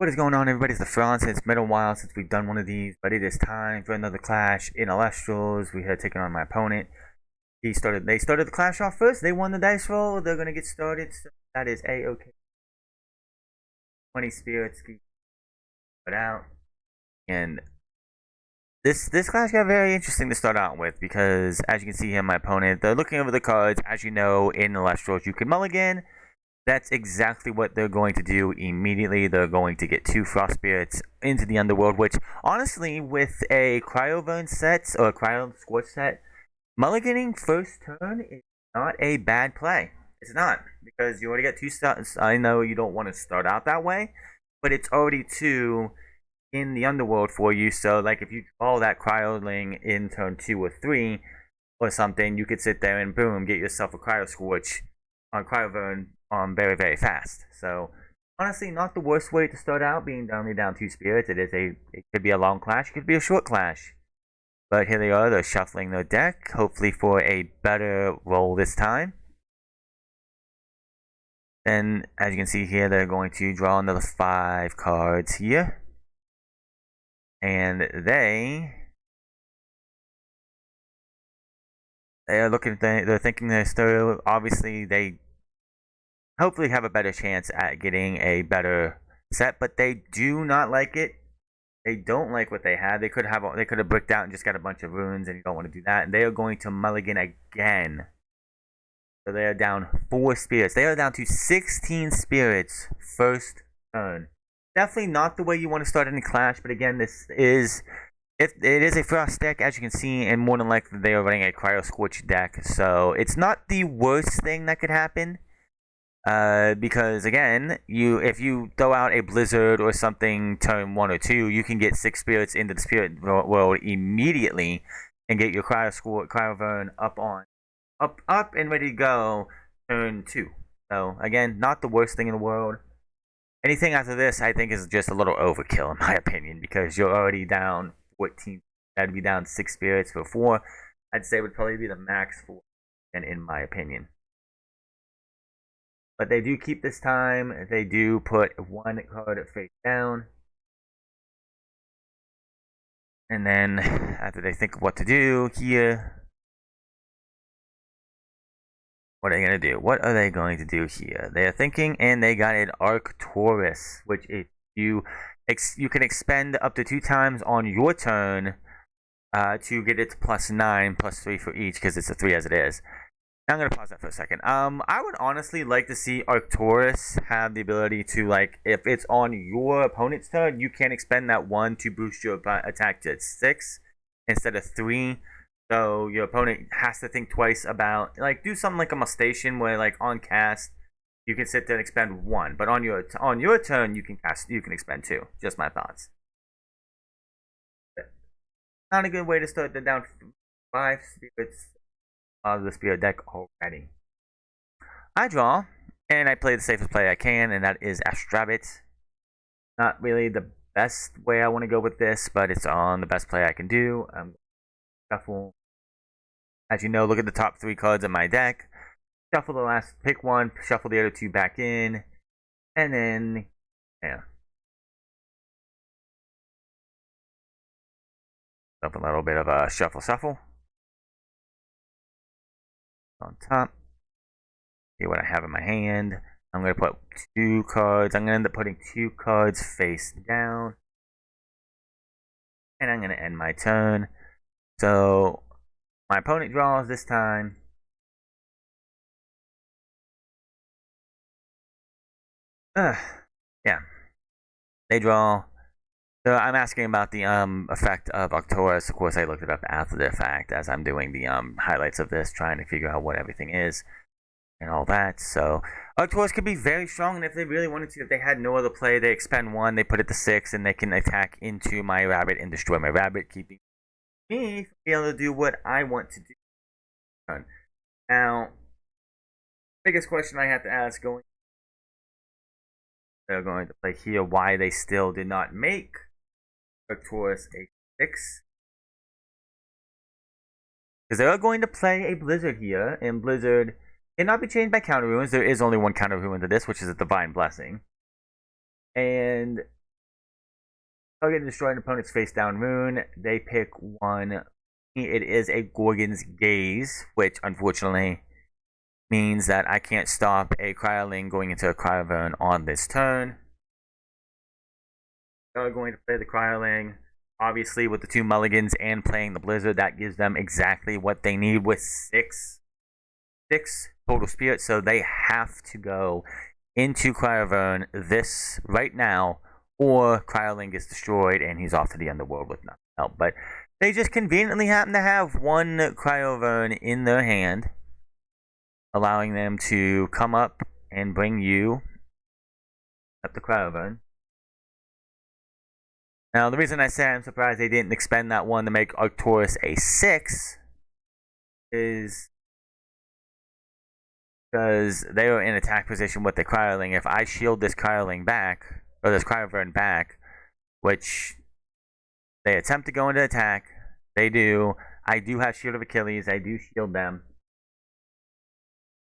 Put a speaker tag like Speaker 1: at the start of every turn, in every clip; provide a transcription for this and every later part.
Speaker 1: What is going on, everybody? It's the Franz. It's been a while since we've done one of these, but it is time for another clash in Alestrals. We had taken on my opponent. They started the clash off first. They won the dice roll. They're gonna get started. So that is a-okay. 20 spirits put out, and this clash got very interesting to start out with because, as you can see here, my opponent, they're looking over the cards. As you know, in Alestrals, you can mulligan. That's exactly what they're going to do immediately. They're going to get 2 Frost Spirits into the Underworld, which, honestly, with a Cryovern set, or a Cryo Scorch set, mulliganing first turn is not a bad play. It's not, because you already got 2 starts. I know you don't want to start out that way, but it's already 2 in the Underworld for you, so, like, if you draw that Cryoling in turn 2 or 3, or something, you could sit there and, boom, get yourself a Cryo Scorch on Cryovern very, very fast. So honestly, not the worst way to start out, being only down 2 spirits. It could be a long clash, it could be a short clash. But here they are, they're shuffling their deck, hopefully for a better roll this time. Then, as you can see here, they're going to draw another 5 cards here. And they are looking, they're thinking this through. Obviously, they hopefully have a better chance at getting a better set, but they do not like it. They don't like what they have. They could have bricked out and just got a bunch of runes, and you don't want to do that. And they are going to mulligan again. So they are down 4 spirits. They are down to 16 spirits first turn. Definitely not the way you want to start any clash, but again, if it is a Frost deck, as you can see, and more than likely they are running a Cryo Scorch deck, so it's not the worst thing that could happen. Because again, if you throw out a Blizzard or something turn 1 or 2, you can get 6 spirits into the spirit world immediately and get your Cryovern up and ready to go turn 2. So again, not the worst thing in the world. Anything after this, I think, is just a little overkill in my opinion, because you're already down 14. That'd be down 6 spirits for 4. I'd say would probably be the max for, and in my opinion. But they do keep this time. They do put 1 card face down. And then, after they think of what to do here, what are they going to do? What are they going to do here? They are thinking, and they got an Arcturus, which if you can expend up to 2 times on your turn to get it to +9, +3 for each, because it's a 3 as it is. I'm going to pause that for a second. I would honestly like to see Arcturus have the ability to, like, if it's on your opponent's turn, you can expend that 1 to boost your attack to 6 instead of 3. So your opponent has to think twice about, like, do something like a Mustation where, like, on cast, you can sit there and expend 1. But on your turn, you can expend 2. Just my thoughts. Not a good way to start. They're down 5 spirits of the spirit deck already. I draw, and I play the safest play I can, and that is Astrabit. Not really the best way I want to go with this, but it's on the best play I can do. I'm shuffle. As you know, look at the top 3 cards of my deck. Shuffle the last, pick 1, shuffle the other 2 back in, and then, yeah. Up a little bit of a shuffle. On top. See what I have in my hand. I'm going to put 2 cards. I'm going to end up putting 2 cards face down. And I'm going to end my turn. So, my opponent draws this time. Yeah. They draw. So I'm asking about the effect of Arcturus. Of course, I looked it up after the fact as I'm doing the highlights of this, trying to figure out what everything is and all that. So Arcturus could be very strong, and if they really wanted to, if they had no other play, they expend 1, they put it to 6, and they can attack into my rabbit and destroy my rabbit, keeping me from being able to do what I want to do. Now, biggest question I have to ask they're going to play here, why they still did not make Arcturus a 6. Because they are going to play a Blizzard here, and Blizzard cannot be changed by counter runes. There is only one counter rune to this, which is a Divine Blessing. And Target destroy an opponent's face down rune. They pick one. It is a Gorgon's Gaze, which unfortunately means that I can't stop a Cryoling going into a Cryovern on this turn. They're going to play the Cryoling. Obviously, with the 2 mulligans and playing the Blizzard, that gives them exactly what they need with 6 total spirits. So they have to go into Cryovern this right now, or Cryoling gets destroyed and he's off to the underworld with nothing else. But they just conveniently happen to have one Cryovern in their hand, allowing them to come up and bring you up the Cryovern. Now, the reason I say I'm surprised they didn't expend that one to make Arcturus a 6 is because they were in attack position with the Cryoling. If I shield this Cryoling back, or this Cryovern back, which they attempt to go into attack, they do. I do have Shield of Achilles. I do shield them,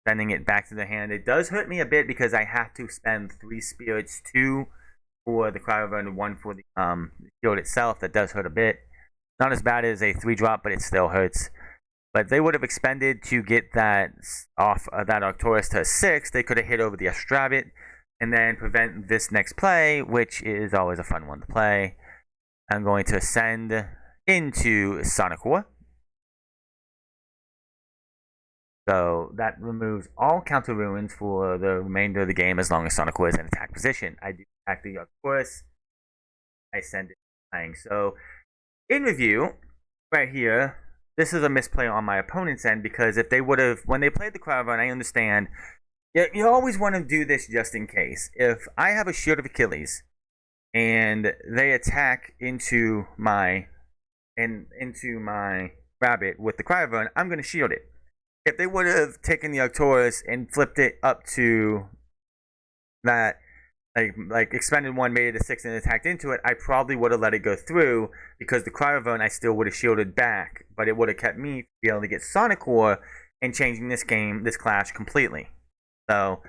Speaker 1: sending it back to their hand. It does hurt me a bit because I have to spend 3 spirits, 2 for the Cryovern and 1 for the shield itself. That does hurt a bit. Not as bad as a 3-drop, but it still hurts. But they would have expended to get that off that Arcturus to 6. They could have hit over the Astrabit and then prevent this next play, which is always a fun one to play. I'm going to send into Sonicore. So that removes all counter ruins for the remainder of the game as long as Sonicore is in attack position. I do attack the Arcturus. I send it flying. So in review, right here, this is a misplay on my opponent's end because if they would have, when they played the Cryovern, I understand, you always want to do this just in case. If I have a Shield of Achilles and they attack into my rabbit with the Cryovern, I'm going to shield it. If they would have taken the Arcturus and flipped it up to that, like expended 1, made it a 6, and attacked into it, I probably would have let it go through because the Cryovern I still would have shielded back, but it would have kept me be able to get Sonicore and changing this clash completely. So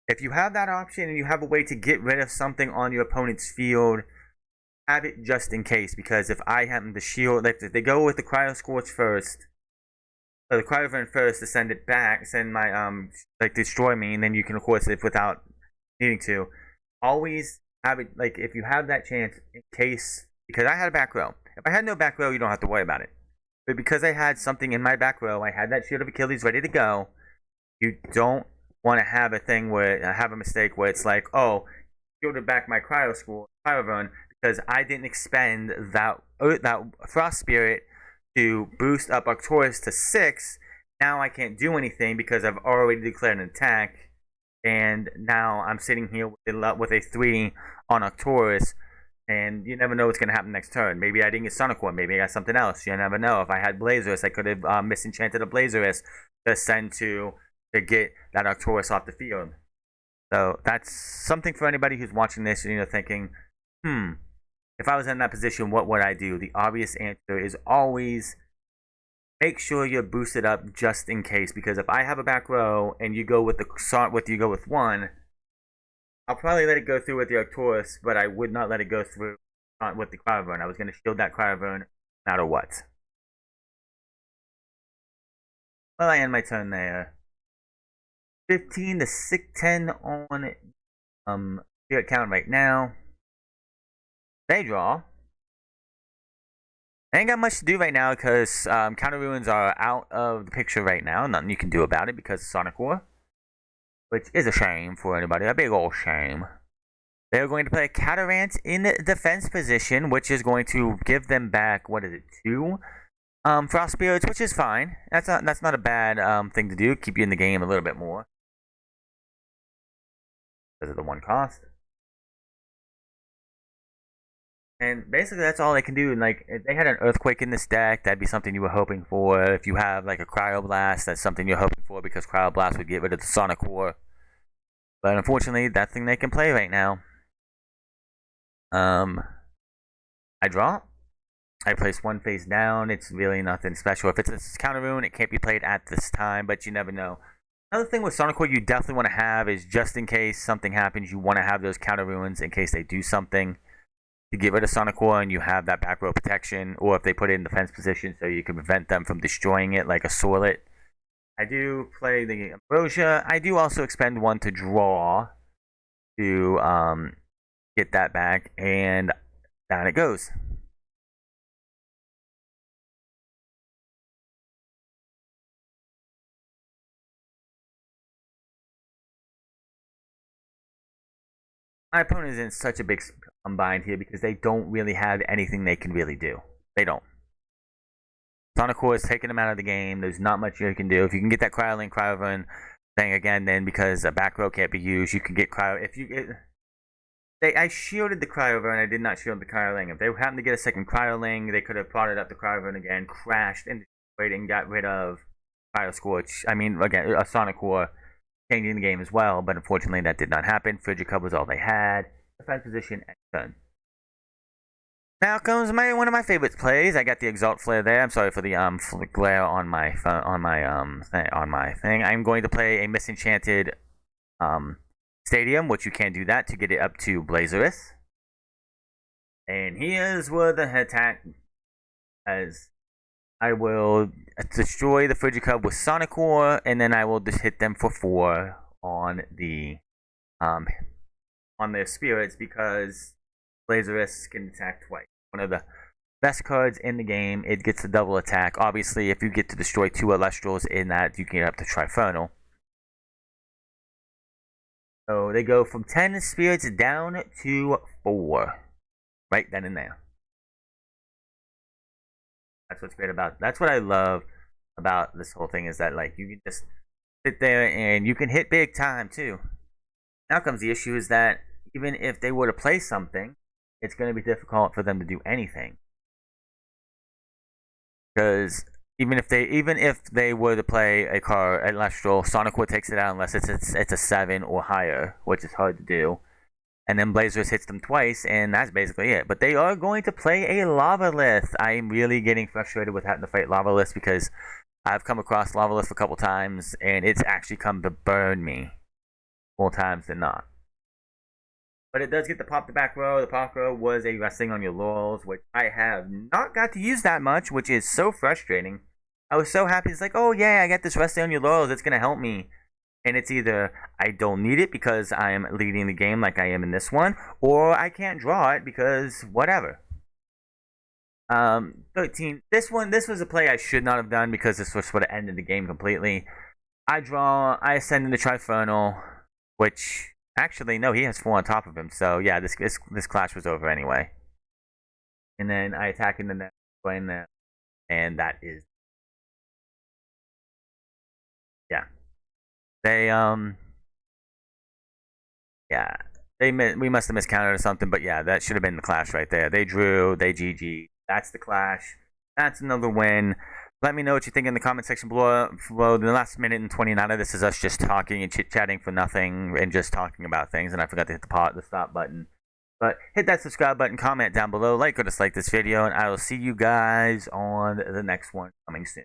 Speaker 1: if you have that option and you have a way to get rid of something on your opponent's field, have it just in case, because if I happen to shield, if they go with the Cryo Scorch first, or the Cryovern first to send it back, send my destroy me, and then you can of course if without needing to, always have it if you have that chance in case, because I had a back row. If I had no back row, you don't have to worry about it. But because I had something in my back row, I had that Shield of Achilles ready to go. You don't want to have a thing where I have a mistake where it's like, oh, shielded back my Cryovern because I didn't expend that Frost Spirit to boost up Arcturus to 6. Now I can't do anything because I've already declared an attack, and now I'm sitting here with a 3 on Arcturus, and you never know what's going to happen next turn. Maybe I didn't get Sonicore, maybe I got something else. You never know. If I had Blazerus, I could have misenchanted a Blazerus to send to get that Arcturus off the field. So that's something for anybody who's watching this and thinking, if I was in that position, what would I do? The obvious answer is always make sure you're boosted up just in case. Because if I have a back row and you go with 1, I'll probably let it go through with the Arcturus, but I would not let it go through with the Cryovern. I was going to shield that Cryovern no matter what. Well, I end my turn there. 15 to 10 on spirit count right now. They draw. I ain't got much to do right now because counter ruins are out of the picture right now. Nothing you can do about it because of Sonicore, which is a shame for anybody. A big old shame. They're going to play a Catarant in defense position, which is going to give them back, 2 Frost Spirits, which is fine. That's not a bad thing to do. Keep you in the game a little bit more because of the 1 cost. And basically, that's all they can do. And if they had an Earthquake in this deck, that'd be something you were hoping for. If you have a Cryoblast, that's something you're hoping for because Cryoblast would get rid of the Sonicore. But unfortunately, that's the thing they can play right now. I draw. I place 1 face down. It's really nothing special. If it's a counter rune, it can't be played at this time, but you never know. Another thing with Sonicore you definitely want to have is just in case something happens, you want to have those counter runes in case they do something. to get rid of Sonicore and you have that back row protection, or if they put it in defense position so you can prevent them from destroying it like a Sorlet. I do play the Ambrosia. I do also expend one to draw to get that back, and down it goes. My opponent is in such a big bind here because they don't really have anything they can really do. They don't. Sonicore is taking them out of the game. There's not much you can do. If you can get that Cryolink, Cryovan thing again, then because a back row can't be used, you can get Cryo. If you get, I shielded the Cryovan. I did not shield the Cryolink. If they happened to get a second Cryolink, they could have prodded up the Cryovan again, crashed into it, and got rid of Cryoscorch. I mean, again, a Sonicore changing the game as well, but unfortunately that did not happen. Frigicub was all they had. Defense position and done. Now comes one of my favorite plays. I got the Exalt Flare there. I'm sorry for the glare on my thing. I'm going to play a Misenchanted Stadium, which you can do that to get it up to Blazerous. And here's where the attack, as I will destroy the Frigicub with Sonicore, and then I will just hit them for 4 on their spirits because Blazerous can attack twice. One of the best cards in the game. It gets a double attack. Obviously, if you get to destroy 2 Elestrals in that, you can get up to Trifernal. So they go from 10 spirits down to 4. Right then and there. That's what's great about. That's what I love about this whole thing, is that like you can just sit there and you can hit big time too. Now comes the issue, is that even if they were to play something, it's going to be difficult for them to do anything. Because even if they were to play a card, Celestial, Sonicore takes it out unless it's a 7 or higher, which is hard to do. And then Blazers hits them twice, and that's basically it. But they are going to play a Lavalith. I'm really getting frustrated with having to fight Lavalith because I've come across Lavalith a couple times, and it's actually come to burn me more times than not. But it does get to pop the back row. The pop row was a Resting on Your Laurels, which I have not got to use that much, which is so frustrating. I was so happy. It's like, oh yeah, I got this Resting on Your Laurels. It's going to help me. And it's either I don't need it because I am leading the game like I am in this one, or I can't draw it because whatever. 13. This was a play I should not have done because this was what ended the game completely. I ascend into Trifernal, which actually no, he has 4 on top of him. So yeah, this clash was over anyway. And then I attack in the next plane there, and that is yeah. We must have miscounted or something, but yeah, that should have been the clash right there. They drew, they GG. That's the clash. That's another win. Let me know what you think in the comment section below. The last minute and 29 of this is us just talking and chit-chatting for nothing and just talking about things, and I forgot to hit the stop button. But hit that subscribe button, comment down below, like or dislike this video, and I will see you guys on the next one coming soon.